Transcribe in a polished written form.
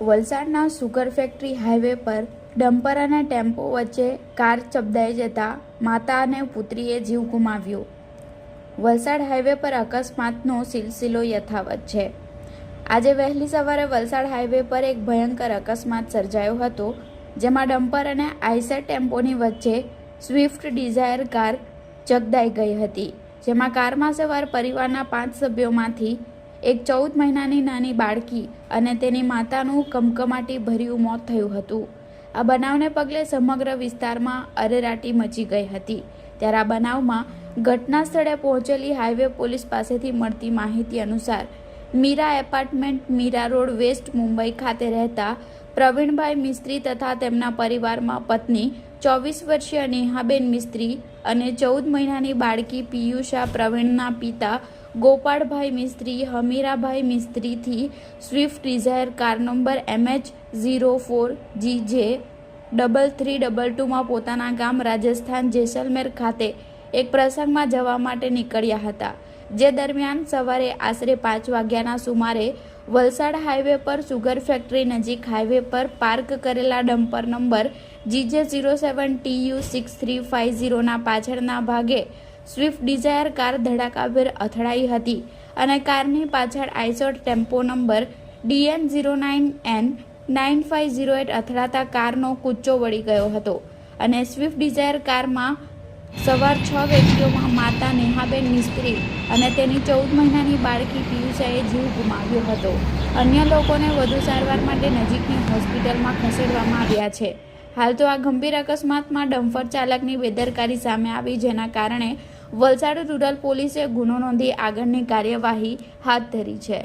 વલસાડના sugar factory highway પર dumper અને ટેમ્પો વચ્ચે કાર ચબદાઈ જતા માતા અને પુત્રીએ જીવ ગુમાવ્યો. વલસાડ હાઈવે પર અકસ્માતનો સિલસિલો યથાવત છે. આજે વહેલી સવારે વલસાડ હાઈવે પર એક ભયંકર અકસ્માત સર્જાયો હતો, જેમાં ડમ્પર અને આઈસર ટેમ્પોની વચ્ચે સ્વિફ્ટ ડિઝાયર કાર ચગદાઈ ગઈ હતી, જેમાં કારમાં સવાર પરિવારના 5 સભ્યોમાંથી એક 14 મહિનાની નાની બાળકી અને તેની માતાનું કમકમાટી ભર્યું મોત થયું હતું. આ બનાવને પગલે સમગ્ર વિસ્તારમાં અરેરાટી મચી ગઈ હતી. ત્યારે આ બનાવમાં ઘટના સ્થળે પહોંચેલી હાઈવે પોલીસ પાસેથી મળતી માહિતી અનુસાર Meera apartment, Meera road west, Mumbai ખાતે રહેતા પ્રવીણભાઈ મિસ્ત્રી તથા તેમના પરિવારમાં પત્ની 24 વર્ષીય નેહાબેન મિસ્ત્રી અને 14 મહિનાની બાળકી પિયુષા, પ્રવીણના પિતા ગોપાળભાઈ મિસ્ત્રી, હમીરાભાઈ મિસ્ત્રીથી સ્વિફ્ટ ડિઝાયર કાર નંબર MH04GJ3322માં પોતાના ગામ રાજસ્થાન જેસલમેર ખાતે એક પ્રસંગમાં જવા માટે નીકળ્યા હતા. જે દરમિયાન સવારે આશરે 5 વાગ્યાના સુમારે વલસાડ હાઈવે પર સુગર ફેક્ટરી નજીક હાઈવે પર પાર્ક કરેલા ડમ્પર નંબર GJ07TU6350ના પાછળના ભાગે સ્વિફ્ટ ડિઝાયર કાર ધડાકાભેર અથડાઈ હતી અને કારની પાછળ આઈસર ટેમ્પો નંબર DN09N9508 અથડાતા કારનો કૂચો વળી ગયો હતો અને સ્વિફ્ટ ડિઝાયર કારમાં સવાર 6 વ્યક્તિઓમાં માતા નેહાબેન મિસ્ત્રી અને તેની 14 મહિનાની બાળકી પિયુષાએ જીવ ગુમાવ્યો હતો. અન્ય લોકોને વધુ સારવાર માટે નજીકની હોસ્પિટલમાં ખસેડવામાં આવ્યા છે. હાલ તો આ ગંભીર અકસ્માતમાં ડમ્પર ચાલકની બેદરકારી સામે આવી, જેના કારણે વલસાડ રૂરલ પોલીસે ગુનો નોંધી આગળની કાર્યવાહી હાથ ધરી છે.